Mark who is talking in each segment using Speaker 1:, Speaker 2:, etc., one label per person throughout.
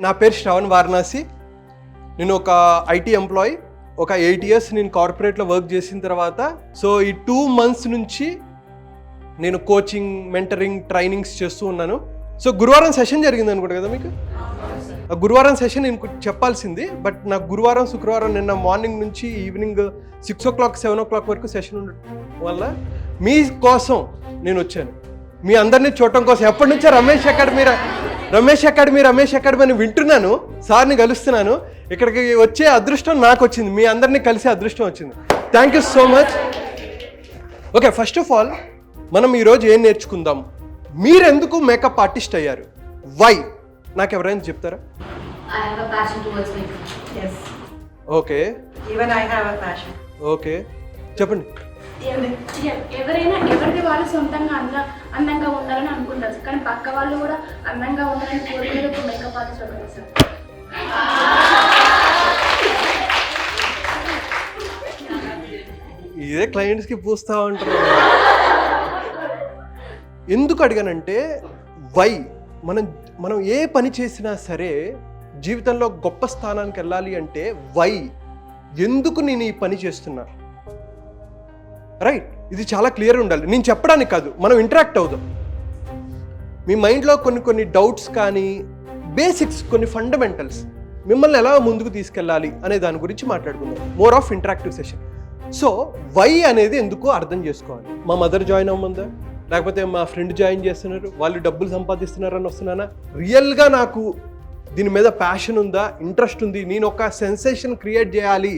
Speaker 1: నా పేరు శ్రవణ్ వారణాసి. నేను ఒక ఐటీ ఎంప్లాయీ. ఒక 8 years నేను కార్పొరేట్లో వర్క్ చేసిన తర్వాత ఈ 2 months నుంచి నేను కోచింగ్, మెంటరింగ్, ట్రైనింగ్స్ చేస్తూ ఉన్నాను. గురువారం సెషన్ జరిగింది అనుకుంటా కదా మీకు. గురువారం సెషన్ నేను చెప్పాల్సింది, బట్ నాకు గురువారం, శుక్రవారం నిన్న మార్నింగ్ నుంచి ఈవినింగ్ 6 o'clock 7 o'clock వరకు సెషన్ ఉండటం వల్ల మీ కోసం నేను వచ్చాను. మీ అందరినీ చూడటం కోసం. ఎప్పటి నుంచో రమేష్ అకాడమీ అని వింటున్నాను. సార్ని కలుస్తున్నాను. ఇక్కడికి వచ్చే అదృష్టం నాకు వచ్చింది, మీ అందరినీ కలిసే అదృష్టం వచ్చింది. Thank you so much. Okay, first of all మనం ఈరోజు ఏం నేర్చుకుందాం? మీరెందుకు మేకప్ ఆర్టిస్ట్ అయ్యారు? వై? నాకు ఎవరైనా చెప్తారా? ఓకే, ఓకే, చెప్పండి.
Speaker 2: ఎవరైనా ఎవరికి వాళ్ళు సొంతంగా అందంగా ఉండాలని అనుకుంటారు, కానీ పక్క వాళ్ళు కూడా అందంగా ఉండాలని కోరుకునే మేకప్ ఆర్టిస్ట్ ఒకటి సార్.
Speaker 1: ఇదే క్లయింట్స్కి పూస్తా ఉంటారు. ఎందుకు అడిగానంటే వై. మనం ఏ పని చేసినా సరే జీవితంలో గొప్ప స్థానానికి వెళ్ళాలి అంటే వై, ఎందుకు నేను ఈ పని చేస్తున్నా, రైట్? ఇది చాలా క్లియర్ ఉండాలి. నేను చెప్పడానికి కాదు, మనం ఇంటరాక్ట్ అవుదాం. మీ మైండ్లో కొన్ని డౌట్స్ కానీ, బేసిక్స్, కొన్ని ఫండమెంటల్స్ మిమ్మల్ని ఎలా ముందుకు తీసుకెళ్ళాలి అనే దాని గురించి మాట్లాడుకుందాం. More of interactive session. Why అనేది ఎందుకు అర్థం చేసుకోవాలి. మా మదర్ జాయిన్ అవ్వమందా, లేకపోతే మా ఫ్రెండ్ జాయిన్ చేస్తున్నారు, వాళ్ళు డబ్బులు సంపాదిస్తున్నారని వస్తున్నానా, రియల్గా నాకు దీని మీద ప్యాషన్ ఉందా, ఇంట్రెస్ట్ ఉంది, నేను ఒక సెన్సేషన్ క్రియేట్ చేయాలి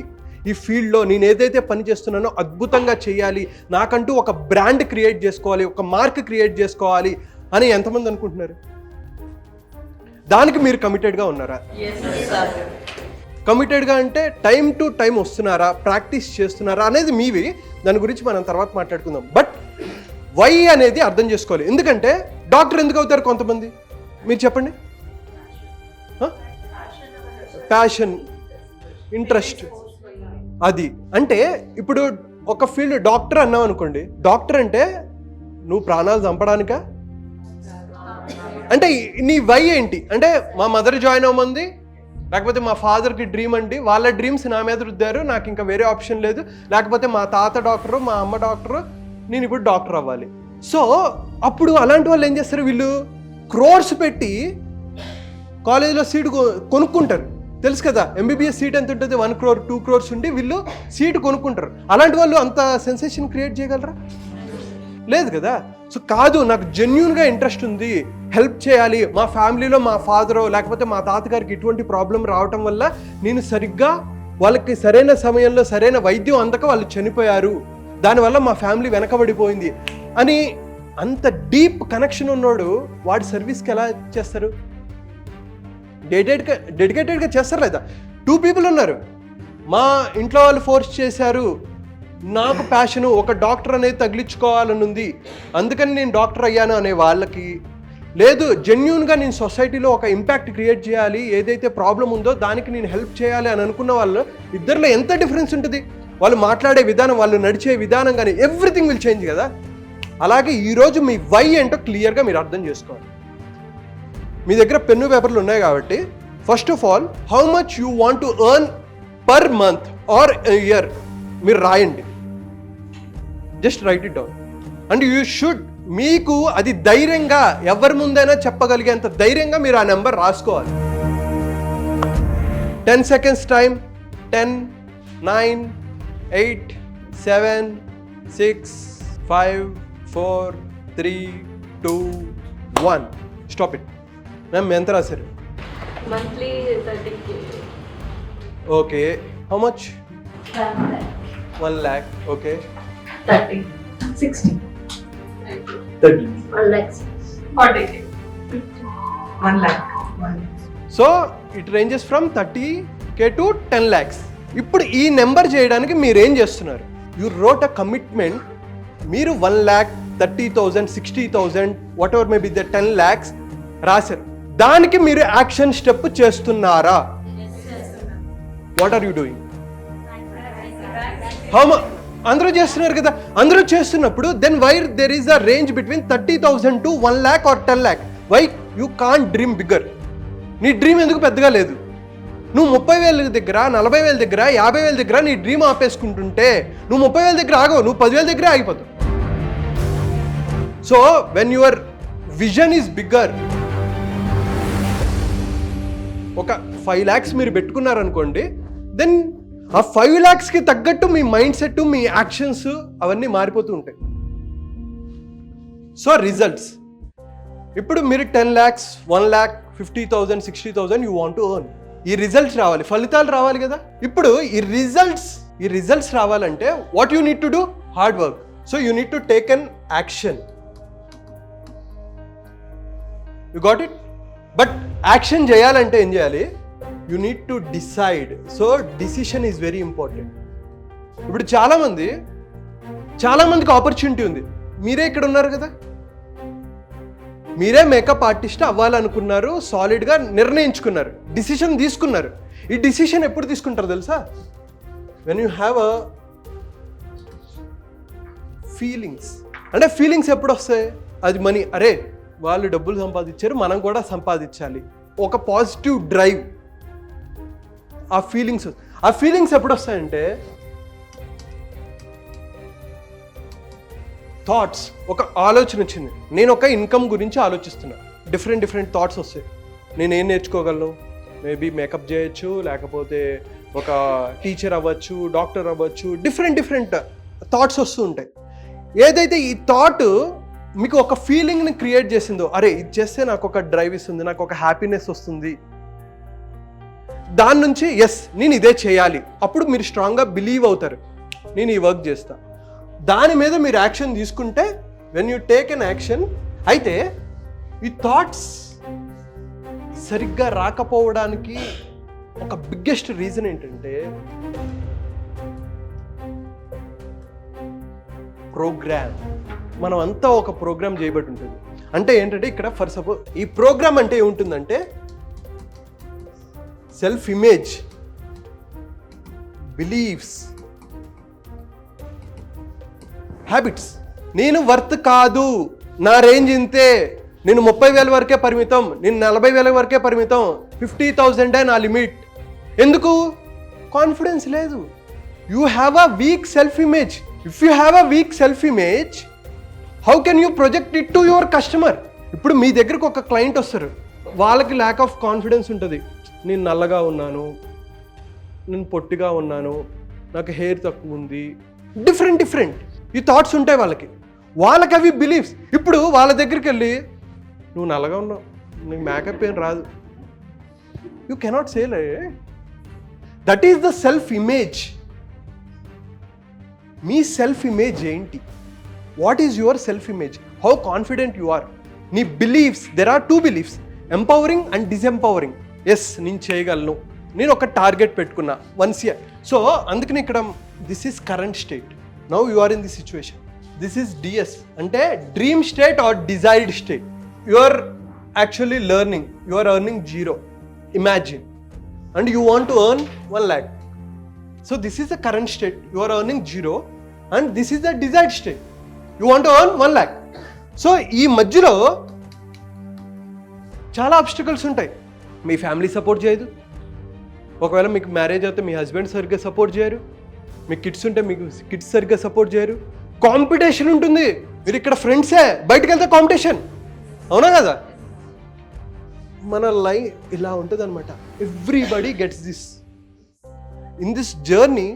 Speaker 1: ఈ ఫీల్డ్లో, నేను ఏదైతే పని చేస్తున్నానో అద్భుతంగా చేయాలి, నాకంటూ ఒక బ్రాండ్ క్రియేట్ చేసుకోవాలి, ఒక మార్క్ క్రియేట్ చేసుకోవాలి అని ఎంతమంది అనుకుంటున్నారు? దానికి మీరు కమిటెడ్గా ఉన్నారా? కమిటెడ్గా అంటే టైం టు టైం వస్తున్నారా, ప్రాక్టీస్ చేస్తున్నారా అనేది మీవి. దాని గురించి మనం తర్వాత మాట్లాడుకుందాం. బట్ వై అనేది అర్థం చేసుకోవాలి. ఎందుకంటే డాక్టర్ ఎందుకు అవుతారు కొంతమంది? మీరు చెప్పండి. Passion, interest. అది అంటే ఇప్పుడు ఒక ఫీల్డ్ డాక్టర్ అన్నావు అనుకోండి, డాక్టర్ అంటే నువ్వు ప్రాణాలు చంపడానికా? అంటే నీ వై ఏంటి? అంటే మా మదర్ జాయిన్ అవ్వమంది, లేకపోతే మా ఫాదర్కి డ్రీమ్ అండి, వాళ్ళ డ్రీమ్స్ నా మీద రుద్దారు, నాకు ఇంకా వేరే ఆప్షన్ లేదు, లేకపోతే మా తాత డాక్టరు, మా అమ్మ డాక్టరు, నేను ఇప్పుడు డాక్టర్ అవ్వాలి. అప్పుడు అలాంటి వాళ్ళు ఏం చేస్తారు? వీళ్ళు క్రోర్స్ పెట్టి కాలేజీలో సీటు కొనుక్కుంటారు. తెలుసు కదా, ఎంబీబీఎస్ సీట్ ఎంత ఉంటుంది? 1 crore 2 crores ఉండి వీళ్ళు సీటు కొనుక్కుంటారు. అలాంటి వాళ్ళు అంత సెన్సేషన్ క్రియేట్ చేయగలరా? లేదు కదా. కాదు, నాకు జెన్యూన్గా ఇంట్రెస్ట్ ఉంది, హెల్ప్ చేయాలి, మా ఫ్యామిలీలో మా ఫాదరో లేకపోతే మా తాతగారికి ఇటువంటి ప్రాబ్లం రావటం వల్ల నేను సరిగ్గా వాళ్ళకి సరైన సమయంలో సరైన వైద్యం అందక వాళ్ళు చనిపోయారు, దానివల్ల మా ఫ్యామిలీ వెనకబడిపోయింది అని అంత డీప్ కనెక్షన్ ఉన్నోడు వాడి సర్వీస్కి ఎలా చేస్తారు? డెడికేటెడ్గా చేస్తారు. లేదా 2 people ఉన్నారు, మా ఇంట్లో వాళ్ళు ఫోర్స్ చేశారు, నాకు ప్యాషను ఒక డాక్టర్ అనేది తగిలించుకోవాలని ఉంది, అందుకని నేను డాక్టర్ అయ్యాను అనే వాళ్ళకి, లేదు జెన్యూన్గా నేను సొసైటీలో ఒక ఇంపాక్ట్ క్రియేట్ చేయాలి, ఏదైతే ప్రాబ్లం ఉందో దానికి నేను హెల్ప్ చేయాలి అని అనుకున్న వాళ్ళు ఇద్దరిలో ఎంత డిఫరెన్స్ ఉంటుంది? వాళ్ళు మాట్లాడే విధానం, వాళ్ళు నడిచే విధానం కానీ ఎవ్రీథింగ్ విల్ చేంజ్ కదా. అలాగే ఈరోజు మీ వై ఏంటో క్లియర్గా మీరు అర్థం చేసుకోవాలి. మీ దగ్గర పెన్ను పేపర్లు ఉన్నాయి కాబట్టి first of all how much you want to earn per month or year మీరు రాయండి. Just right it down. And you should, మీకు అది ధైర్యంగా ఎవరి ముందైనా చెప్పగలిగేంత ధైర్యంగా మీరు ఆ నెంబర్ రాసుకోవాలి. 10 seconds time. 10 9 8 7 6 5 4 3 2 1 stop it. Ma'am ఎంత రాశారు?
Speaker 2: Monthly 30K.
Speaker 1: Okay, how much? 1 lakh. Okay,
Speaker 2: 30 60
Speaker 1: 30
Speaker 2: 1 lakh 40K 1 lakh.
Speaker 1: It ranges from 30K to 10 lakhs. ఇప్పుడు ఈ నెంబర్ చేయడానికి మీరు ఏం చేస్తున్నారు? You wrote a commitment. మీరు 1 lakh 30,000 60,000 whatever may be the 10 lakhs రాశారు. దానికి మీరు యాక్షన్ స్టెప్ చేస్తున్నారా? What are you doing? అందరూ చేస్తున్నారు కదా. అందరూ చేస్తున్నప్పుడు then why there is a range between 30,000 to 1 lakh or 10 lakh? Why you can't dream bigger? నీ డ్రీమ్ ఎందుకు పెద్దగా లేదు? నువ్వు 30,000 దగ్గర, 40,000 దగ్గర, 50,000 దగ్గర నీ డ్రీమ్ ఆపేసుకుంటుంటే నువ్వు 30,000 దగ్గర ఆగవు, నువ్వు 10,000 దగ్గర ఆగిపోతావు. So when your vision is bigger, ఒక 5 lakhs మీరు పెట్టుకున్నారనుకోండి, దెన్ ఆ 5 lakhsకి తగ్గట్టు మీ మైండ్ సెట్, మీ యాక్షన్స్ అవన్నీ మారిపోతూ ఉంటాయి. సో రిజల్ట్స్, ఇప్పుడు మీరు 10 lakhs, 1 lakh, 50,000, 60,000 you want to earn. ఈ రిజల్ట్స్ రావాలి, ఫలితాలు రావాలి కదా. ఇప్పుడు ఈ రిజల్ట్స్ రావాలంటే what you need to do? Hard work. So you need to take an action. You got it? But action చేయాలంటే ఏం చేయాలి? You need to decide. So decision is very important. ఇప్పుడు చాలా మందికి ఆపర్చునిటీ ఉంది. మీరే ఇక్కడ ఉన్నారు కదా, మీరే మేకప్ ఆర్టిస్ట్ అవ్వాలనుకున్నారు, సాలిడ్గా నిర్ణయించుకున్నారు, డిసిషన్ తీసుకున్నారు. ఈ డిసిషన్ ఎప్పుడు తీసుకుంటారు తెలుసా? When you have a feelings. అంటే ఫీలింగ్స్ ఎప్పుడు వస్తాయి? అది మనీ, అరే వాళ్ళు డబ్బులు సంపాదించారు, మనం కూడా సంపాదించాలి, ఒక పాజిటివ్ డ్రైవ్. ఆ ఫీలింగ్స్ ఎప్పుడు వస్తాయంటే థాట్స్, ఒక ఆలోచన వచ్చింది, నేను ఒక ఇన్కమ్ గురించి ఆలోచిస్తున్నా, డిఫరెంట్ థాట్స్ వస్తాయి. నేను ఏం నేర్చుకోగలను? మేబీ మేకప్ చేయొచ్చు, లేకపోతే ఒక టీచర్ అవ్వచ్చు, డాక్టర్ అవ్వచ్చు, డిఫరెంట్ థాట్స్ వస్తూ ఉంటాయి. ఏదైతే ఈ థాట్ మీకు ఒక ఫీలింగ్ని క్రియేట్ చేసిందో, అరే ఇది చేస్తే నాకు ఒక డ్రైవ్ ఇస్తుంది, నాకు ఒక హ్యాపీనెస్ వస్తుంది, దాని నుంచి ఎస్ నేను ఇదే చేయాలి, అప్పుడు మీరు స్ట్రాంగ్గా బిలీవ్ అవుతారు, నేను ఈ వర్క్ చేస్తా. దాని మీద మీరు యాక్షన్ తీసుకుంటే, when you take an action. అయితే ఈ థాట్స్ సరిగ్గా రాకపోవడానికి ఒక బిగ్గెస్ట్ రీజన్ ఏంటంటే ప్రోగ్రామ్. మనం అంతా ఒక ప్రోగ్రామ్ చేయబట్టి ఉంటుంది. అంటే ఏంటంటే ఇక్కడ ఫర్ సపోజ్ ఈ ప్రోగ్రామ్ అంటే ఏముంటుందంటే సెల్ఫ్ ఇమేజ్, బిలీఫ్స్, హ్యాబిట్స్. నేను వర్త్ కాదు, నా రేంజ్ ఇంతే, నేను 30,000 వరకే పరిమితం, నేను 40,000 వరకే పరిమితం, 50,000 నా లిమిట్. ఎందుకు? కాన్ఫిడెన్స్ లేదు. You have a week self image. If you have a week self image, how can you project it to your customer? ఇప్పుడు మీ దగ్గరకు ఒక క్లయింట్ వస్తారు, వాళ్ళకి ల్యాక్ ఆఫ్ కాన్ఫిడెన్స్ ఉంటుంది. నేను నల్లగా ఉన్నాను, నేను పొట్టిగా ఉన్నాను, నాకు హెయిర్ తక్కువ ఉంది, డిఫరెంట్ ఈ థాట్స్ ఉంటాయి వాళ్ళకి అవి బిలీఫ్స్. ఇప్పుడు వాళ్ళ దగ్గరికి వెళ్ళి నువ్వు నల్లగా ఉన్నావు, నీకు మేకప్ ఏం రాదు, you cannot say like that is the self image. మీ సెల్ఫ్ ఇమేజ్ ఏంటి? What is your self image? How confident you are? నీ beliefs, there are 2 beliefs, empowering and disempowering. Yes నేను చేయగలను, నేను ఒక టార్గెట్ పెట్టుకున్నా వన్స్ ఇయర్. సో అందుకని ఇక్కడ this is current state. Now you are in the situation. This is DS అంటే dream state or desired state. You are actually learning, you are earning 0, imagine, and you want to earn 1 lakh. So this is the current state, you are earning 0 and this is the desired state, you want to earn 1 lakh. So ఈ మధ్యలో చాలా obstacles ఉంటాయి. మీ family support చేయదు, ఒకవేళ మీకు marriage అయితే మీ husband సరిగ్గా support చేయరు, మీ కిడ్స్ ఉంటే మీకు కిడ్స్ సరిగ్గా సపోర్ట్ చేయరు, కాంపిటీషన్ ఉంటుంది. మీరు ఇక్కడ ఫ్రెండ్సే, బయటకు వెళ్తే కాంపిటీషన్, అవునా కదా? మన లైఫ్ ఇలా ఉంటుంది అనమాట. Everybody gets this. In this journey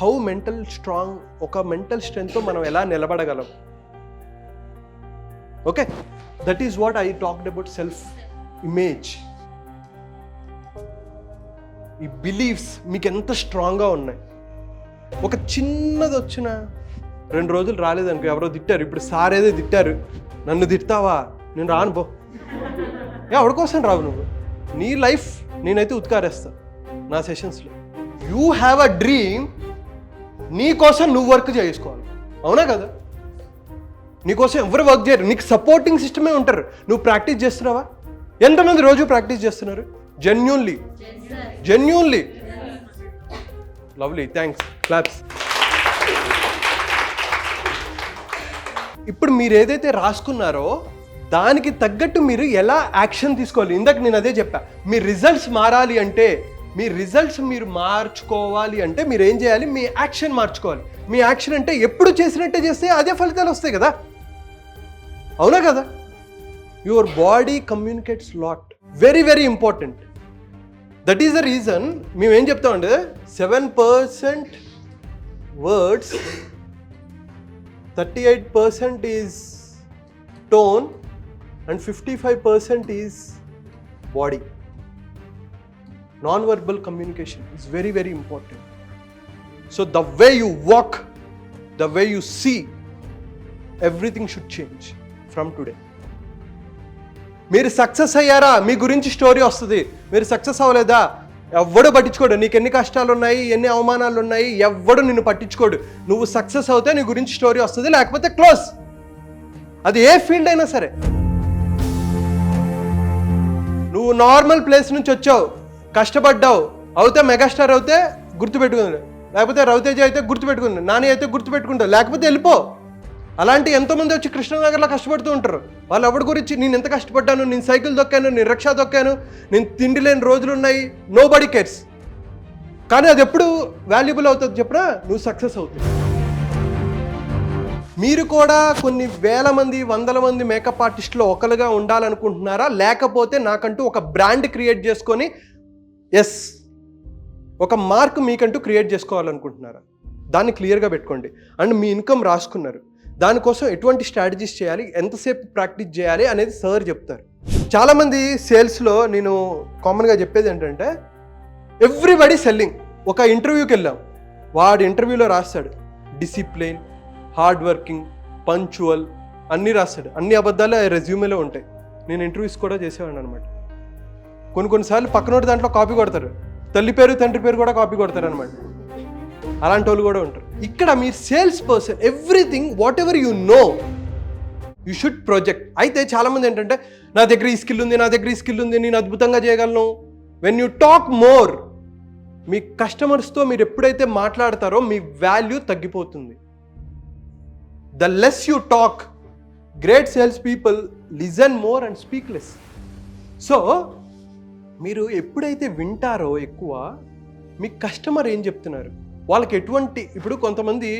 Speaker 1: how mental strong, ఒక మెంటల్ స్ట్రెంగ్త్తో మనం ఎలా నిలబడగలం. Okay, that is what I talked about self image. ఈ బిలీఫ్స్ మీకు ఎంత స్ట్రాంగ్గా ఉన్నాయి. ఒక చిన్నది వచ్చిన 2 రోజులు రాలేదనుకో, ఎవరో తిట్టారు, ఇప్పుడు సార్ ఏదో తిట్టారు, నన్ను తిడతావా, నేను రాను పో. ఎవరికోసం రావు నువ్వు? నీ లైఫ్ నేనైతే ఉత్కారేస్తా నా సెషన్స్లో. యూ హ్యావ్ అ డ్రీమ్, నీ కోసం నువ్వు వర్క్ చేసుకోవాలి, అవునా కదా? నీకోసం ఎవరు వర్క్ చేయరు, నీకు సపోర్టింగ్ సిస్టమే ఉంటారు. నువ్వు ప్రాక్టీస్ చేస్తున్నావా? ఎంతమంది రోజు ప్రాక్టీస్ చేస్తున్నారు? Genuinely lovely, thanks, claps. ఇప్పుడు మీరు ఏదైతే రాసుకున్నారో దానికి తగ్గట్టు మీరు ఎలా యాక్షన్ తీసుకోవాలి. ఇందాక నేను అదే చెప్పా, మీ రిజల్ట్స్ మారాలి అంటే, మీ రిజల్ట్స్ మీరు మార్చుకోవాలి అంటే మీరు ఏం చేయాలి, మీ యాక్షన్ మార్చుకోవాలి. మీ యాక్షన్ అంటే ఎప్పుడు చేసినట్టే చేస్తే అదే ఫలితాలు వస్తాయి కదా, అవునా కదా? Your body communicates lot, very very important. That is the reason మేము ఏం చెప్తామంటే 7% words, 38% is tone and 55% is body. Non-verbal communication is very very important. So the way you walk, the way you see, everything should change from today. మీరు success అయ్యారా, మీ గురించి story వస్తుంది. మీరు success అవ్వలేదా, ఎవ్వడు పట్టించుకోడు. నీకు ఎన్ని కష్టాలు ఉన్నాయి, ఎన్ని అవమానాలు ఉన్నాయి, ఎవ్వడు నిన్ను పట్టించుకోడు. నువ్వు సక్సెస్ అవుతే నీ గురించి స్టోరీ వస్తుంది, లేకపోతే క్లోజ్. అది ఏ ఫీల్డ్ అయినా సరే. నువ్వు నార్మల్ ప్లేస్ నుంచి వచ్చావు, కష్టపడ్డావు, అవుతే మెగాస్టార్ అవుతే గుర్తుపెట్టుకుంది, లేకపోతే రవితేజ అయితే గుర్తుపెట్టుకుంది, నాని అయితే గుర్తుపెట్టుకుంటావు, లేకపోతే వెళ్ళిపో. అలాంటి ఎంతోమంది వచ్చి కృష్ణనగర్లో కష్టపడుతూ ఉంటారు. వాళ్ళు ఎవరి గురించి, నేను ఎంత కష్టపడ్డాను, నేను సైకిల్ దొక్కాను, నేను రిక్షా దొక్కాను, నేను తిండి లేని రోజులు ఉన్నాయి, నో బడీ కేర్స్. కానీ అది ఎప్పుడు వాల్యుబుల్ అవుతుంది చెప్పరా, నువ్వు సక్సెస్ అవుతుంది. మీరు కూడా కొన్ని వేల మంది, వందల మంది మేకప్ ఆర్టిస్టులు ఒకరుగా ఉండాలనుకుంటున్నారా, లేకపోతే నాకంటూ ఒక బ్రాండ్ క్రియేట్ చేసుకొని ఒక మార్క్ మీకంటూ క్రియేట్ చేసుకోవాలనుకుంటున్నారా? దాన్ని క్లియర్గా పెట్టుకోండి. అండ్ మీ ఇన్కమ్ రాసుకున్నారు, దానికోసం ఎటువంటి స్ట్రాటజీస్ చేయాలి, ఎంతసేపు ప్రాక్టీస్ చేయాలి అనేది సార్ చెప్తారు. చాలామంది సేల్స్లో నేను కామన్గా చెప్పేది ఏంటంటే, ఎవ్రీబడి సెల్లింగ్. ఒక ఇంటర్వ్యూకి వెళ్ళాం, వాడు ఇంటర్వ్యూలో రాస్తాడు డిసిప్లిన్, హార్డ్ వర్కింగ్, పంచువల్ అన్నీ రాస్తాడు. అన్ని అబద్ధాలు రెజ్యూమేలో ఉంటాయి. నేను ఇంటర్వ్యూస్ కూడా చేసేవాడిని అనమాట. కొన్నిసార్లు పక్కనోటి దాంట్లో కాపీ కొడతారు, తల్లి పేరు తండ్రి పేరు కూడా కాపీ కొడతారు అనమాట. అలాంటి వాళ్ళు కూడా ఉంటారు. ఇక్కడ మీరు sales person, everything what ever you know you should project. అయితే చాలామంది ఏంటంటే, నా దగ్గర ఈ స్కిల్ ఉంది, నా దగ్గర ఈ స్కిల్ ఉంది, నేను అద్భుతంగా చేయగలను. వెన్ యూ టాక్ మోర్, మీ కస్టమర్స్తో మీరు ఎప్పుడైతే మాట్లాడతారో మీ వాల్యూ తగ్గిపోతుంది. The less you talk, great sales people listen more and speak less. So మీరు ఎప్పుడైతే వింటారో ఎక్కువ, మీ కస్టమర్ ఏం చెప్తున్నారు, వాళ్ళకి ఎటువంటి, ఇప్పుడు కొంతమంది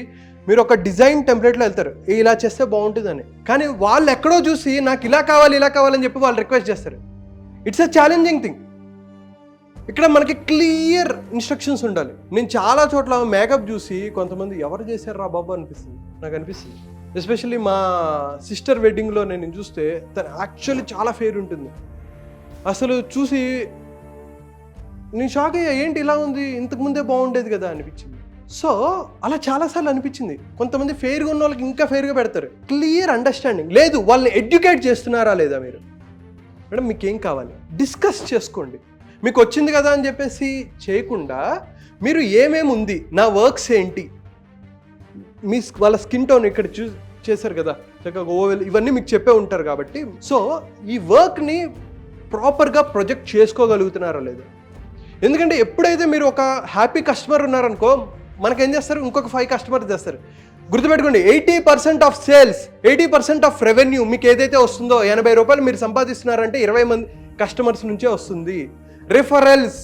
Speaker 1: మీరు ఒక డిజైన్ టెంప్లెట్లో వెళ్తారు, ఇలా చేస్తే బాగుంటుందని, కానీ వాళ్ళు ఎక్కడో చూసి నాకు ఇలా కావాలని చెప్పి వాళ్ళు రిక్వెస్ట్ చేస్తారు. It's a challenging thing. ఇక్కడ మనకి క్లియర్ ఇన్స్ట్రక్షన్స్ ఉండాలి. నేను చాలా చోట్ల మేకప్ చూసి కొంతమంది ఎవరు చేశారు రా బాబు అనిపిస్తుంది, నాకు అనిపిస్తుంది. ఎస్పెషల్లీ మా సిస్టర్ వెడ్డింగ్లో నేను చూస్తే తను యాక్చువల్లీ చాలా ఫెయిర్ ఉంటుంది. అసలు చూసి నేను షాక్ అయ్యా, ఏంటి ఇలా ఉంది, ఇంతకుముందే బాగుండేది కదా అనిపించింది. సో అలా చాలాసార్లు అనిపించింది. కొంతమంది ఫెయిర్గా ఉన్న వాళ్ళకి ఇంకా ఫెయిర్గా పెడతారు. క్లియర్ అండర్స్టాండింగ్ లేదు. వాళ్ళని ఎడ్యుకేట్ చేస్తున్నారా లేదా మీరు? మేడం మీకు ఏం కావాలి డిస్కస్ చేసుకోండి. మీకు వచ్చింది కదా అని చెప్పేసి చేయకుండా, మీరు ఏమేమి ఉంది, నా వర్క్స్ ఏంటి, మీ వాళ్ళ స్కిన్ టోన్ ఇక్కడ చేశారు కదా చక్కగా ఓవెల్, ఇవన్నీ మీకు చెప్పే ఉంటారు కాబట్టి, సో ఈ వర్క్ని ప్రాపర్గా ప్రొజెక్ట్ చేసుకోగలుగుతున్నారా లేదా? ఎందుకంటే ఎప్పుడైతే మీరు ఒక హ్యాపీ కస్టమర్ ఉన్నారనుకో, మనకేం చేస్తారు, ఇంకొక 5 కస్టమర్స్ చేస్తారు. గుర్తుపెట్టుకోండి, 80% ఆఫ్ సేల్స్, 80% ఆఫ్ రెవెన్యూ మీకు ఏదైతే వస్తుందో, 80 రూపాయలు మీరు సంపాదిస్తున్నారంటే 20 మంది కస్టమర్స్ నుంచే వస్తుంది. Referrals,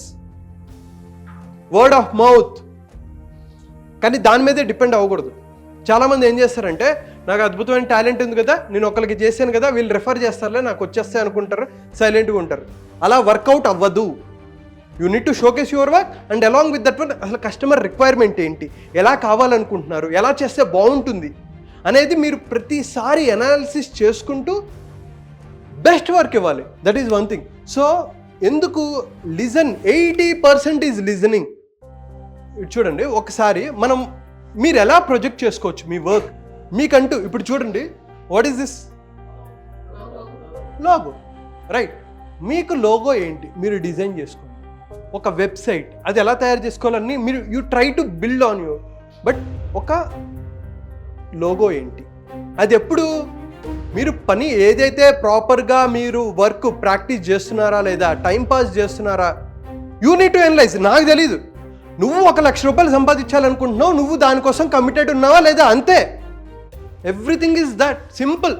Speaker 1: word of mouth. కానీ దాని మీదే డిపెండ్ అవ్వకూడదు. చాలామంది ఏం చేస్తారంటే, నాకు అద్భుతమైన టాలెంట్ ఉంది కదా, నేను ఒకరికి చేశాను కదా, వీళ్ళు రెఫర్ చేస్తారులే నాకు వచ్చేస్తాయి అనుకుంటారు, సైలెంట్గా ఉంటారు. అలా వర్కౌట్ అవ్వదు. You need to showcase your work and along with that one అసలు కస్టమర్ రిక్వైర్మెంట్ ఏంటి, ఎలా కావాలనుకుంటున్నారు, ఎలా చేస్తే బాగుంటుంది అనేది మీరు ప్రతిసారి అనాలిసిస్ చేసుకుంటూ బెస్ట్ వర్క్ ఇవ్వాలి. That is one thing. So ఎందుకు లిజన్, 80% ఈజ్ లిజనింగ్. చూడండి ఒకసారి మీరు ఎలా ప్రొజెక్ట్ చేసుకోవచ్చు మీ వర్క్ మీకంటూ. ఇప్పుడు చూడండి, what is this logo, right? మీకు లోగో ఏంటి మీరు డిజైన్ చేసుకోండి. ఒక వెబ్సైట్ అది ఎలా తయారు చేసుకోవాలని మీరు you try to build on you, but ఒక లోగో ఏంటి, అది ఎప్పుడు మీరు పని ఏదైతే ప్రాపర్గా మీరు వర్క్ ప్రాక్టీస్ చేస్తున్నారా లేదా, టైం పాస్ చేస్తున్నారా, యూ నీడ్ టు అనలైజ్. నాకు తెలీదు, నువ్వు 1,00,000 రూపాయలు సంపాదించాలనుకుంటున్నావు, నువ్వు దానికోసం కమిటెడ్ ఉన్నావా లేదా, అంతే. Everything is that simple.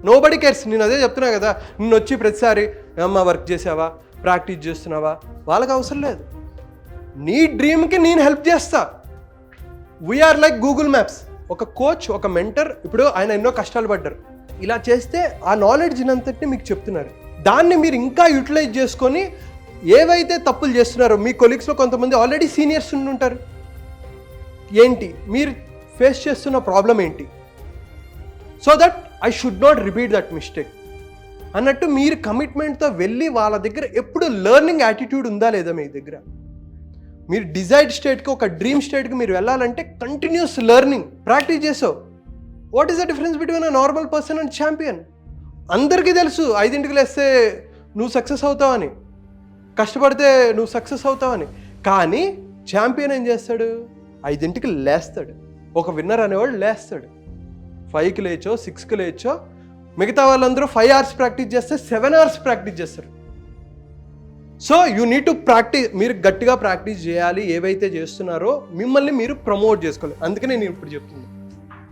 Speaker 1: Nobody cares. నేను అదే చెప్తున్నా కదా, నిన్ను వచ్చి ప్రతిసారి అమ్మ వర్క్ చేసావా, ప్రాక్టీస్ చేస్తున్నావా, వాళ్ళకి అవసరం లేదు. నీ డ్రీమ్కి నేను హెల్ప్ చేస్తా. We are like Google Maps. ఒక కోచ్, ఒక మెంటర్, ఇప్పుడు ఆయన ఎన్నో కష్టాలు పడ్డారు, ఇలా చేస్తే ఆ నాలెడ్జ్ అంతటిని మీకు చెప్తున్నారు. దాన్ని మీరు ఇంకా యూటిలైజ్ చేసుకొని ఏవైతే తప్పులు చేస్తున్నారో, మీ కొలీగ్స్లో కొంతమంది ఆల్రెడీ సీనియర్స్ ఉంటారు, ఏంటి మీరు ఫేస్ చేస్తున్న ప్రాబ్లం ఏంటి, so that I should not repeat that mistake అన్నట్టు మీరు కమిట్మెంట్తో వెళ్ళి వాళ్ళ దగ్గర ఎప్పుడు లెర్నింగ్ యాటిట్యూడ్ ఉందా లేదా మీ దగ్గర. మీరు డిజైర్డ్ స్టేట్కి, ఒక డ్రీమ్ స్టేట్కి మీరు వెళ్ళాలంటే కంటిన్యూస్ లెర్నింగ్, ప్రాక్టీస్ చేసావు. What is the difference between a normal person and champion? అందరికీ తెలుసు 5ంటికి లేస్తే నువ్వు సక్సెస్ అవుతావని, కష్టపడితే నువ్వు సక్సెస్ అవుతావని. కానీ ఛాంపియన్ ఏం చేస్తాడు? 5ంటికి లేస్తాడు. ఒక విన్నర్ అనేవాడు లేస్తాడు. 5కి లేచో 6కి లేచో, మిగతా వాళ్ళందరూ 5 hours ప్రాక్టీస్ చేస్తే 7 hours ప్రాక్టీస్ చేస్తారు. So you need to practice. మీరు గట్టిగా ప్రాక్టీస్ చేయాలి. ఏవైతే చేస్తున్నారో మిమ్మల్ని మీరు ప్రమోట్ చేసుకోవాలి. అందుకనే నేను ఇప్పుడు చెప్తున్నాను,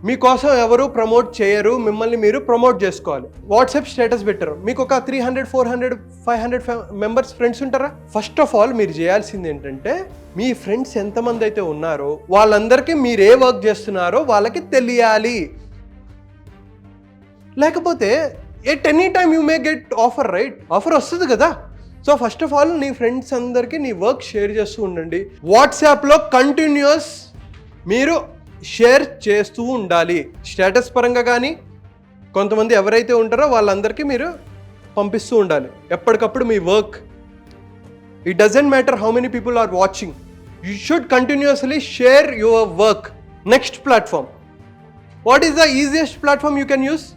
Speaker 1: మీకోసం ఎవరు ప్రమోట్ చేయరు, మిమ్మల్ని మీరు ప్రమోట్ చేసుకోవాలి. వాట్సాప్ స్టేటస్ పెట్టారు, మీకు ఒక 300, 400, 500 మెంబర్స్ ఫ్రెండ్స్ ఉంటారా? ఫస్ట్ ఆఫ్ ఆల్ మీరు చేయాల్సింది ఏంటంటే, మీ ఫ్రెండ్స్ ఎంతమంది అయితే ఉన్నారో వాళ్ళందరికీ మీరు ఏ వర్క్ చేస్తున్నారో వాళ్ళకి తెలియాలి. లేకపోతే at any time you may get offer, right? Offer వస్తుంది కదా. సో ఫస్ట్ ఆఫ్ ఆల్ నీ ఫ్రెండ్స్ అందరికీ నీ వర్క్ షేర్ చేస్తూ ఉండండి. వాట్సాప్లో కంటిన్యూస్ మీరు షేర్ చేస్తూ ఉండాలి. స్టేటస్ పరంగా కానీ కొంతమంది ఎవరైతే ఉంటారో వాళ్ళందరికీ మీరు పంపిస్తూ ఉండాలి ఎప్పటికప్పుడు మీ work. It doesn't matter how many people are watching, you should continuously share your work. Next platform, what is the easiest platform you can use?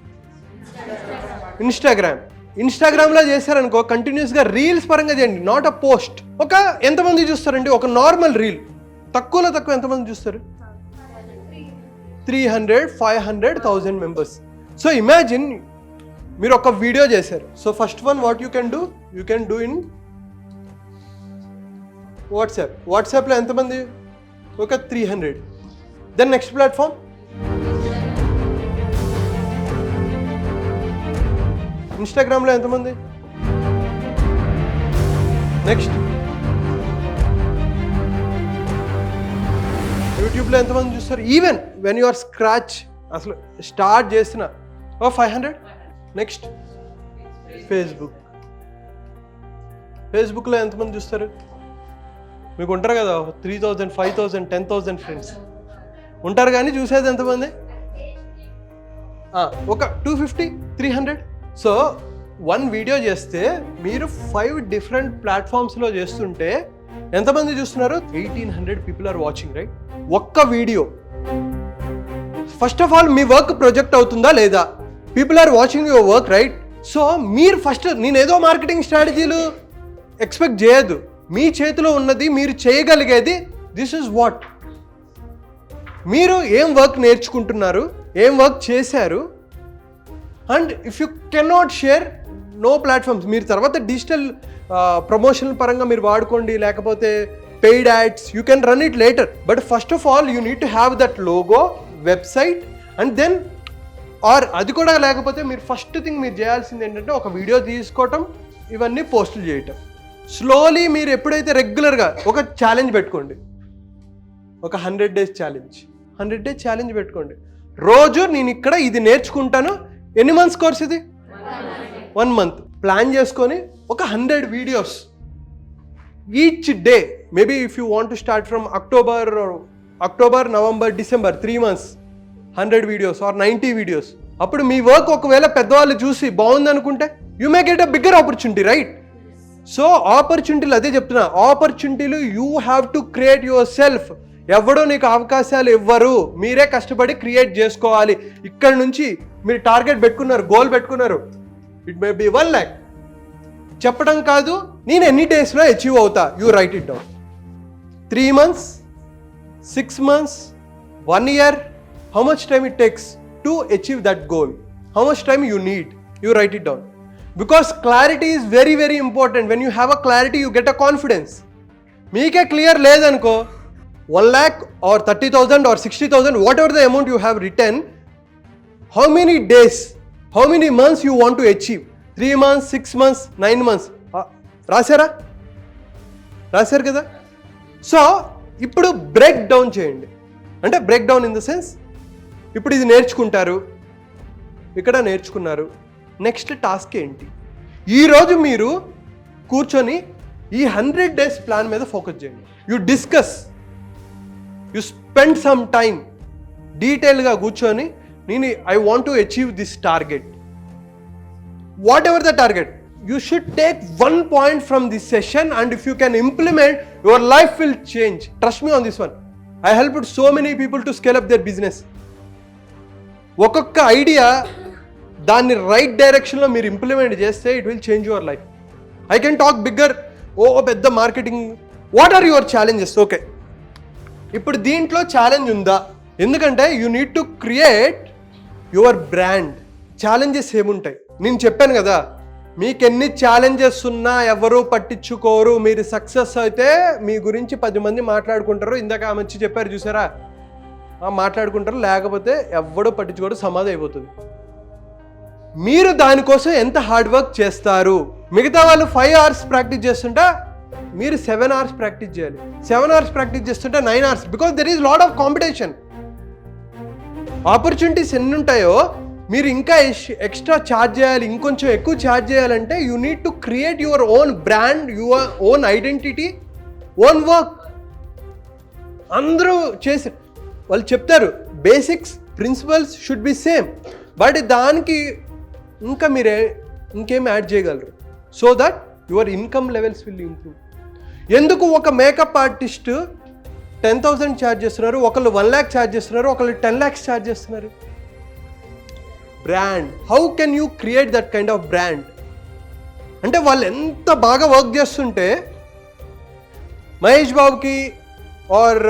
Speaker 1: Instagram. ఇన్స్టాగ్రామ్లో చేశారనుకో, కంటిన్యూస్గా రీల్స్ పరంగా చేయండి, నాట్ అ పోస్ట్. ఒక ఎంతమంది చూస్తారండి ఒక నార్మల్ రీల్? తక్కువలో తక్కువ ఎంతమంది చూస్తారు? 300, 500, 1000 మెంబర్స్. సో ఇమాజిన్ మీరు ఒక వీడియో చేశారు. So first one what you can do in WhatsApp. వాట్సాప్లో ఎంతమంది? ఒక 300. దెన్ నెక్స్ట్ ప్లాట్ఫామ్ ఇన్స్టాగ్రామ్లో ఎంతమంది? నెక్స్ట్ యూట్యూబ్లో ఎంతమంది చూస్తారు? Even when you are scratch అసలు స్టార్ట్ చేసిన 500. నెక్స్ట్ ఫేస్బుక్లో ఎంతమంది చూస్తారు? మీకు ఉంటారు కదా 3000, 5000, 10,000 ఫ్రెండ్స్ ఉంటారు, కానీ చూసేది ఎంతమంది? ఒక 250, 300. సో 1 వీడియో చేస్తే మీరు 5 డిఫరెంట్ ప్లాట్ఫామ్స్లో చేస్తుంటే ఎంతమంది చూస్తున్నారు? 1800 పీపుల్ ఆర్ వాచింగ్, రైట్? ఒక్క వీడియో. ఫస్ట్ ఆఫ్ ఆల్ మీ వర్క్ ప్రొజెక్ట్ అవుతుందా లేదా? People are watching your work, right? So మీరు ఫస్ట్, నేనేదో మార్కెటింగ్ స్ట్రాటజీలు ఎక్స్పెక్ట్ చేయదు. మీ చేతిలో ఉన్నది మీరు చేయగలిగేది. This is what. మీరు ఏం వర్క్ నేర్చుకుంటున్నారు, ఏం వర్క్ చేశారు, and if you cannot share, no platforms. మీరు తర్వాత డిజిటల్ ప్రమోషన్ పరంగా మీరు వాడుకోండి, లేకపోతే paid ads, you can run it later. But first of all you need to have that logo, website, and then or అది కూడా లేకపోతే మీరు ఫస్ట్ థింగ్ మీరు చేయాల్సింది ఏంటంటే ఒక వీడియో తీసుకోవటం, ఇవన్నీ పోస్టులు చేయటం. స్లోలీ మీరు ఎప్పుడైతే రెగ్యులర్గా ఒక ఛాలెంజ్ పెట్టుకోండి, ఒక 100 days ఛాలెంజ్, 100 days ఛాలెంజ్ పెట్టుకోండి. రోజు నేను ఇక్కడ ఇది నేర్చుకుంటాను. ఎన్ని మంత్స్ కోర్స్ ఇది? 1 month. ప్లాన్ చేసుకొని ఒక 100 videos each day. Maybe if you want to start from October, November, December, 3 months, 100 videos or 90 videos. అప్పుడు మీ వర్క్ ఒకవేళ పెద్దవాళ్ళు చూసి బాగుంది అనుకుంటే you may get a bigger opportunity, right? So ఆపర్చునిటీలు అదే చెప్తున్నా, ఆపర్చునిటీలు you have to create yourself. ఎవడో నీకు అవకాశాలు ఇవ్వరు, మీరే కష్టపడి క్రియేట్ చేసుకోవాలి. ఇక్కడ నుంచి మీరు టార్గెట్ పెట్టుకున్నారు, గోల్ పెట్టుకున్నారు, ఇట్ మే బి 1 lakh. చెప్పడం కాదు, నేను ఎన్ని డేస్లో అచీవ్ అవుతా, you right it down. 3 months, 6 months, 1 year, how much time it takes to achieve that goal, how much time you need, you write it down. Because clarity is very, very important. When you have a clarity, you get a confidence. మీకే clear లేదనుకో, 1 lakh or 30,000 or 60,000, whatever the amount you have written, how many days how many months you want to achieve, 3 months, 6 months, 9 months రాశారు కదా. So ఇప్పుడు break down చేయండి. అంటే break down in the sense, ఇప్పుడు ఇది నేర్చుకుంటారు, ఇక్కడ నేర్చుకున్నారు, నెక్స్ట్ టాస్క్ ఏంటి. ఈరోజు మీరు కూర్చొని ఈ 100 days ప్లాన్ మీద ఫోకస్ చేయండి. You discuss, you spend some time డీటెయిల్గా కూర్చొని I want to achieve this target, what ever the target. You should take 1 point from this session, and if you can implement, your life will change. Trust me on this one. I helped so many people to scale up their business. ఒక్కొక్క idea దాన్ని right డైరెక్షన్లో మీరు implement చేస్తే it will change your life. I can talk bigger, పెద్ద marketing. What are your challenges? Okay, ఇప్పుడు దీంట్లో challenge ఉందా? ఎందుకంటే you need to create your brand. Challenges ఏముంటాయి? నేను చెప్పాను కదా, మీకు ఎన్ని ఛాలెంజెస్ ఉన్నా ఎవరు పట్టించుకోరు. మీరు సక్సెస్ అయితే మీ గురించి 10 మంది మాట్లాడుకుంటారు. ఇందాక ఆమె వచ్చి చెప్పారు చూసారా, మాట్లాడుకుంటారు, లేకపోతే ఎవడో పట్టించుకోరు, సమాధి అయిపోతుంది. మీరు దానికోసం ఎంత హార్డ్ వర్క్ చేస్తారు. మిగతా వాళ్ళు 5 hours ప్రాక్టీస్ చేస్తుంటే మీరు 7 hours ప్రాక్టీస్ చేయాలి. 7 hours ప్రాక్టీస్ చేస్తుంటే 9 hours, because there is lot of competition. Opportunities ఎన్ని ఉంటాయో మీరు ఇంకా ఎక్స్ట్రా ఛార్జ్ చేయాలి, ఇంకొంచెం ఎక్కువ ఛార్జ్ చేయాలంటే you need to create your own brand, your own identity, own work. అందరూ చేసి వాళ్ళు చెప్తారు basics, principles should be same, but దానికి ఇంకా మీరే ఇంకేం యాడ్ చేయగలరు so that your income levels will improve. ఎందుకు ఒక మేకప్ ఆర్టిస్ట్ 10,000 ఛార్జ్ చేస్తున్నారు, ఒకళ్ళు 1 lakh ఛార్జ్ చేస్తున్నారు, ఒకళ్ళు 10 lakhs ఛార్జ్ చేస్తున్నారు? Brand. How can you create that kind of brand? అంటే వాళ్ళు ఎంత బాగా వర్క్ చేస్తుంటే మహేష్ బాబుకి ఆర్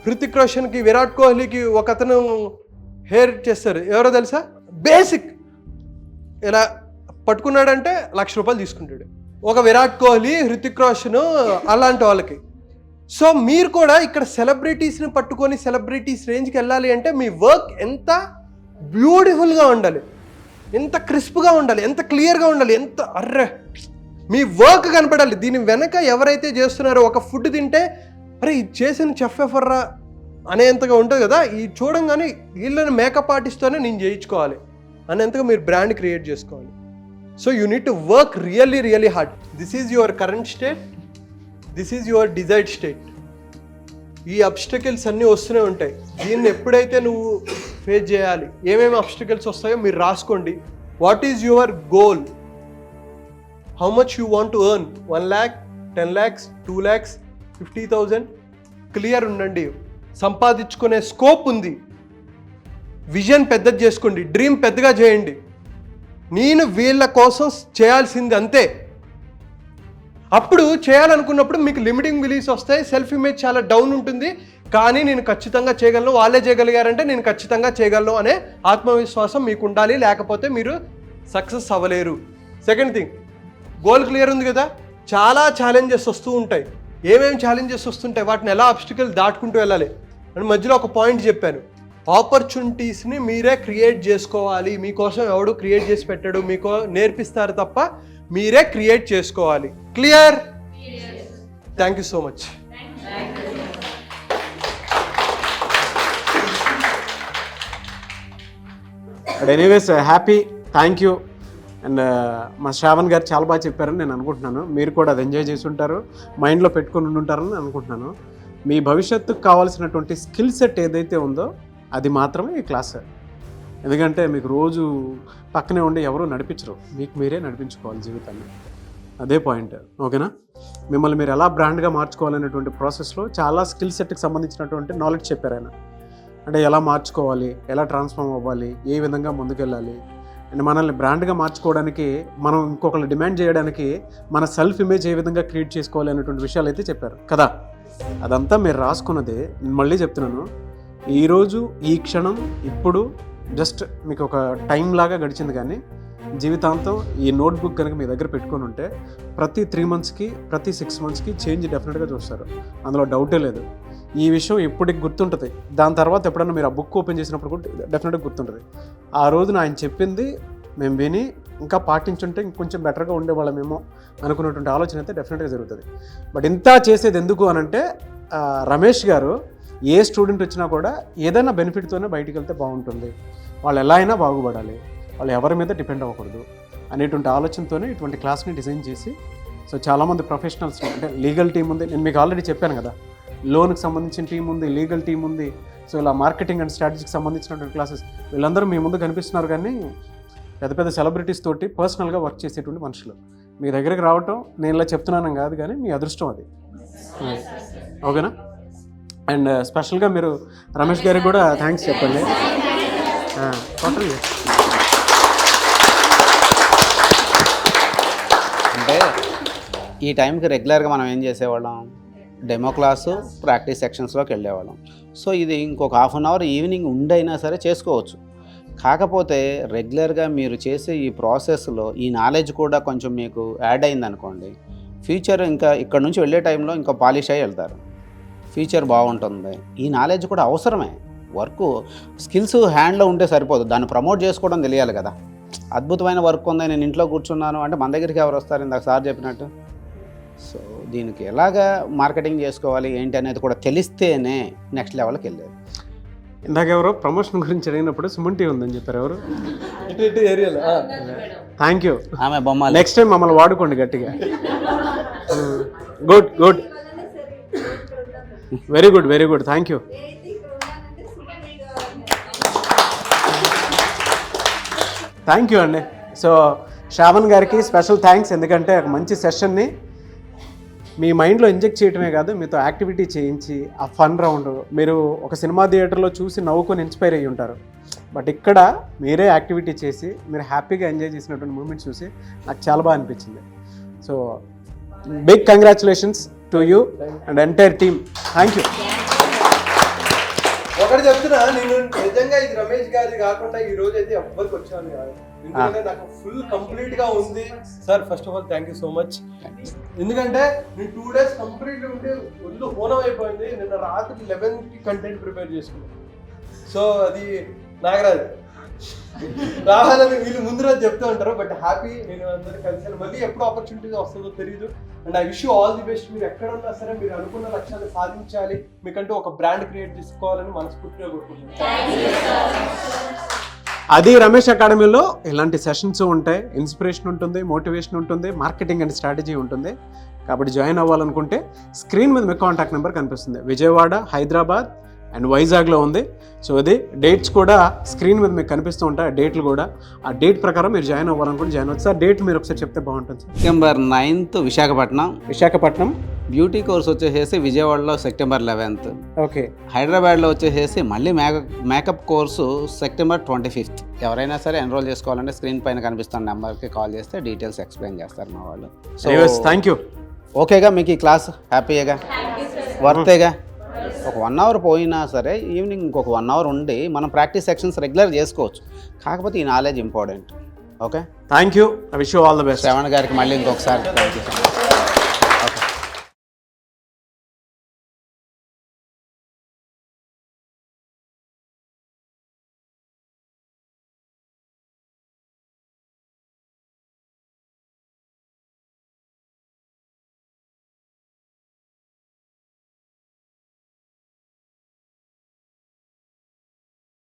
Speaker 1: హృతిక్ రోషన్కి, విరాట్ కోహ్లీకి ఒక అతను హెయిర్ చేస్తారు, ఎవరో తెలుసా? బేసిక్ ఇలా పట్టుకున్నాడంటే ₹1,00,000 తీసుకుంటాడు. ఒక విరాట్ కోహ్లీ, హృతిక్ రోషన్, అలాంటి వాళ్ళకి. సో మీరు కూడా ఇక్కడ సెలబ్రిటీస్ని పట్టుకొని సెలబ్రిటీస్ రేంజ్కి వెళ్ళాలి అంటే మీ వర్క్ ఎంత బ్యూటిఫుల్గా ఉండాలి, ఎంత క్రిస్ప్గా ఉండాలి, ఎంత క్లియర్గా ఉండాలి, ఎంత మీ వర్క్ కనపడాలి. దీని వెనక ఎవరైతే చేస్తున్నారో, ఒక ఫుడ్ తింటే అరే ఇది చేసిన చెఫ్ ఎవర్రా అనేంతగా ఉంటుంది కదా, ఈ చూడంగానే వీళ్ళని మేకప్ ఆర్టిస్ట్తోనే నేను చేయించుకోవాలి అనేంతగా మీరు బ్రాండ్ క్రియేట్ చేసుకోవాలి. So you need to work really really hard. This is your current state, this is your desired state. ఈ అబ్స్టకిల్స్ అన్నీ వస్తూనే ఉంటాయి. దీన్ని ఎప్పుడైతే నువ్వు ఫేస్ చేయాలి, ఏమేమి అబ్స్టకిల్స్ వస్తాయో మీరు రాసుకోండి. What is your goal? How much you want to earn? 1 lakh, 10 lakhs, 2 lakhs, 50,000? Clear ఉండండి. సంపాదించుకునే స్కోప్ ఉంది. విజన్ పెద్దది చేసుకోండి, డ్రీమ్ పెద్దగా చేయండి. నేను వీళ్ళ కోసం చేయాల్సింది అంతే. అప్పుడు చేయాలనుకున్నప్పుడు మీకు లిమిటింగ్ బిలీఫ్స్ వస్తాయి, సెల్ఫ్ ఇమేజ్ చాలా డౌన్ ఉంటుంది. కానీ నేను ఖచ్చితంగా చేయగలను, వాళ్ళే చేయగలిగారంటే నేను ఖచ్చితంగా చేయగలను అనే ఆత్మవిశ్వాసం మీకు ఉండాలి, లేకపోతే మీరు సక్సెస్ అవ్వలేరు. సెకండ్ థింగ్, గోల్ క్లియర్ ఉంది కదా. చాలా ఛాలెంజెస్ వస్తూ ఉంటాయి. ఏమేమి ఛాలెంజెస్ వస్తుంటాయి, వాటిని ఎలా ఆబ్స్టికల్ దాటుకుంటూ వెళ్ళాలి అని మధ్యలో ఒక పాయింట్ చెప్పాను. ఆపర్చునిటీస్ని మీరే క్రియేట్ చేసుకోవాలి. మీకోసం ఎవడు క్రియేట్ చేసి పెట్టాడు, మీకు నేర్పిస్తారు తప్ప మీరే క్రియేట్ చేసుకోవాలి. Clear? Thank you so much.
Speaker 3: Anyways happy, thank you. And మా శ్రావణ్ గారు చాలా బాగా చెప్పారని నేను అనుకుంటున్నాను. మీరు కూడా అది ఎంజాయ్ చేసి ఉంటారు, మైండ్లో పెట్టుకుని ఉంటారని అనుకుంటున్నాను. మీ భవిష్యత్తుకు కావాల్సినటువంటి స్కిల్ సెట్ ఏదైతే ఉందో అది మాత్రమే ఈ క్లాస్. ఎందుకంటే మీకు రోజు పక్కనే ఉండి ఎవరూ నడిపించరు, మీకు మీరే నడిపించుకోవాలి జీవితాన్ని. అదే పాయింట్. ఓకేనా? మిమ్మల్ని మీరు ఎలా బ్రాండ్గా మార్చుకోవాలనేటువంటి ప్రాసెస్లో చాలా స్కిల్ సెట్కి సంబంధించినటువంటి నాలెడ్జ్ చెప్పారు ఆయన. అంటే ఎలా మార్చుకోవాలి, ఎలా ట్రాన్స్ఫార్మ్ అవ్వాలి, ఏ విధంగా ముందుకెళ్ళాలి, అండ్ మనల్ని బ్రాండ్గా మార్చుకోవడానికి, మనం ఇంకొకరు డిమాండ్ చేయడానికి మన సెల్ఫ్ ఇమేజ్ ఏ విధంగా క్రియేట్ చేసుకోవాలి అనేటువంటి విషయాలు అయితే చెప్పారు కదా. అదంతా మీరు రాసుకున్నదే. నేను మళ్ళీ చెప్తున్నాను, ఈరోజు ఈ క్షణం ఇప్పుడు జస్ట్ మీకు ఒక టైం లాగా గడిచింది, కానీ జీవితాంతం ఈ నోట్బుక్ కనుక మీ దగ్గర పెట్టుకొని ఉంటే ప్రతి 3 monthsకి, ప్రతి 6 monthsకి చేంజ్ డెఫినెట్గా చూస్తారు, అందులో డౌటే లేదు. ఈ విషయం ఎప్పటికి గుర్తుంటుంది. దాని తర్వాత ఎప్పుడన్నా మీరు ఆ బుక్ ఓపెన్ చేసినప్పుడు కూడా డెఫినెట్గా గుర్తుంటుంది. ఆ రోజున ఆయన చెప్పింది మేము విని ఇంకా పాటించుంటే ఇంకొంచెం బెటర్గా ఉండేవాళ్ళమేమో అనుకున్నటువంటి ఆలోచన అయితే డెఫినెట్గా జరుగుతుంది. బట్ ఇంత చేసేది ఎందుకు అనంటే రమేష్ గారు ఏ స్టూడెంట్ వచ్చినా కూడా ఏదైనా బెనిఫిట్తోనే బయటికి వెళ్తే బాగుంటుంది, వాళ్ళు ఎలా అయినా బాగుపడాలి, వాళ్ళు ఎవరి మీద డిపెండ్ అవ్వకూడదు అనేటువంటి ఆలోచనతోనే ఇటువంటి క్లాస్ని డిజైన్ చేసి, సో చాలామంది ప్రొఫెషనల్స్ అంటే లీగల్ టీం ఉంది, నేను మీకు ఆల్రెడీ చెప్పాను కదా, లోన్కి సంబంధించిన టీం ఉంది, లీగల్ టీం ఉంది, సో ఇలా మార్కెటింగ్ అండ్ స్ట్రాటజీకి సంబంధించినటువంటి క్లాసెస్ వీళ్ళందరూ మీ ముందు కనిపిస్తున్నారు. కానీ పెద్ద పెద్ద సెలబ్రిటీస్ తోటి పర్సనల్గా వర్క్ చేసేటువంటి మనుషులు మీ దగ్గరికి రావటం నేను ఇలా చెప్తున్నాను కాదు, కానీ మీ అదృష్టం అది. ఓకేనా? అండ్ స్పెషల్గా మీరు రమేష్ గారికి కూడా థ్యాంక్స్ చెప్పండి. టోటల్
Speaker 4: అంటే ఈ టైంకి రెగ్యులర్గా మనం ఏం చేసేవాళ్ళం, డెమో క్లాసు ప్రాక్టీస్ సెక్షన్స్లోకి వెళ్ళేవాళ్ళం. సో ఇది ఇంకొక హాఫ్ అన్ అవర్ ఈవినింగ్ ఉండైనా సరే చేసుకోవచ్చు. కాకపోతే రెగ్యులర్గా మీరు చేసే ఈ ప్రాసెస్లో ఈ నాలెడ్జ్ కూడా కొంచెం మీకు యాడ్ అయిందనుకోండి, ఫ్యూచర్ ఇంకా ఇక్కడ నుంచి వెళ్ళే టైంలో ఇంకా పాలిష్ అయ్యి వెళ్తారు, ఫ్యూచర్ బాగుంటుంది. ఈ నాలెడ్జ్ కూడా అవసరమే. వర్క్ స్కిల్స్ హ్యాండ్లో ఉంటే సరిపోదు, దాన్ని ప్రమోట్ చేసుకోవడం తెలియాలి కదా. అద్భుతమైన వర్క్ ఉంది, నేను ఇంట్లో కూర్చున్నాను అంటే మన దగ్గరికి ఎవరు వస్తారు, ఇందాక సార్ చెప్పినట్టు. సో దీనికి ఎలాగా మార్కెటింగ్ చేసుకోవాలి ఏంటి అనేది కూడా తెలిస్తేనే నెక్స్ట్ లెవెల్కి వెళ్ళేది.
Speaker 3: ఇందాక ఎవరో ప్రమోషన్ గురించి అడిగినప్పుడు సుమన్ ఉందని చెప్పారు. ఎవరు?
Speaker 1: ఏరియాలో.
Speaker 3: Thank you.
Speaker 4: ఆమె బొమ్మ
Speaker 3: నెక్స్ట్ టైం మమ్మల్ని వాడుకోండి గట్టిగా. Good good, very good, very good, thank you. Thank you అండి. సో శ్రావణ్ గారికి స్పెషల్ థ్యాంక్స్, ఎందుకంటే ఒక మంచి సెషన్ని మీ మైండ్లో ఇంజెక్ట్ చేయడమే కాదు, మీతో యాక్టివిటీ చేయించి ఆ ఫన్ రౌండ్, మీరు ఒక సినిమా థియేటర్లో చూసి నవ్వుకొని ఇన్స్పైర్ అయ్యి ఉంటారు, బట్ ఇక్కడ మీరే యాక్టివిటీ చేసి మీరు హ్యాపీగా ఎంజాయ్ చేసినటువంటి మూమెంట్స్ చూసి నాకు చాలా బాగా అనిపించింది. So big congratulations to you and entire team. Thank you.
Speaker 1: ఒకటి చెప్తున్నా, నేను నిజంగా ఇది రమేష్ గారి కాకుండా ఈ రోజు అయితే ఎవ్వరికి వచ్చాను కాదు, ఎందుకంటే నాకు ఫుల్ కంప్లీట్ గా ఉంది. Sir first of all thank you so much. ఎందుకంటే నేను 2 days కంప్లీట్ ఉండి ఒళ్ళు హోనం అయిపోయింది. నిన్న రాత్రి 11కి కంటెంట్ ప్రిపేర్ చేసుకున్నాను. సో అది నాగరాజు రావాలని వీళ్ళు ముందు రోజు చెప్తూ ఉంటారు, బట్ హ్యాపీ నేను అందరూ కలిసాను. మళ్ళీ ఎప్పుడు ఆపర్చునిటీ వస్తుందో తెలియదు. And I wish you all the best. మీరు ఎక్కడ ఉన్నా సరే మీరు అనుకున్న లక్ష్యాన్ని సాధించాలి, మీకంటూ ఒక బ్రాండ్ క్రియేట్ చేసుకోవాలని మనస్ఫూర్తిగా కోరుకుంటున్నాను.
Speaker 3: అది రమేష్ అకాడమీలో ఇలాంటి సెషన్స్ ఉంటాయి, ఇన్స్పిరేషన్ ఉంటుంది, మోటివేషన్ ఉంటుంది, మార్కెటింగ్ అండ్ స్ట్రాటజీ ఉంటుంది. కాబట్టి జాయిన్ అవ్వాలనుకుంటే స్క్రీన్ మీద మీ కాంటాక్ట్ నెంబర్ కనిపిస్తుంది. విజయవాడ, హైదరాబాద్ అండ్ వైజాగ్లో ఉంది. సో అది డేట్స్ కూడా స్క్రీన్ మీద మీకు కనిపిస్తూ ఉంటాయి, ఆ డేట్లు కూడా. ఆ డేట్ ప్రకారం మీరు జాయిన్ అవ్వాలనుకుంటే జాయిన్ అవ్వచ్చు. సార్ డేట్ మీరు ఒకసారి చెప్తే బాగుంటుంది.
Speaker 4: September 9th
Speaker 3: Visakhapatnam.
Speaker 4: Beauty course వచ్చేసి విజయవాడలో September 11th.
Speaker 3: ఓకే.
Speaker 4: హైదరాబాద్లో వచ్చేసి మళ్ళీ మేకప్ కోర్సు September 25th. ఎవరైనా సరే ఎన్రోల్ చేసుకోవాలంటే స్క్రీన్ పైన కనిపిస్తున్న నెంబర్కి కాల్ చేస్తే డీటెయిల్స్ ఎక్స్ప్లెయిన్ చేస్తారు మా వాళ్ళు. So
Speaker 3: thank you.
Speaker 4: ఓకేగా మీకు ఈ క్లాస్ హ్యాపీగా వర్తేగా? ఒక 1 hour పోయినా సరే ఈవినింగ్ ఇంకొక 1 hour ఉండి మనం ప్రాక్టీస్ సెక్షన్స్ రెగ్యులర్ చేసుకోవచ్చు. కాకపోతే ఈ knowledge important. Okay,
Speaker 3: thank you. I wish you all the best.
Speaker 4: Shravan గారికి మళ్ళీ ఇంకొకసారి థ్యాంక్ యూ.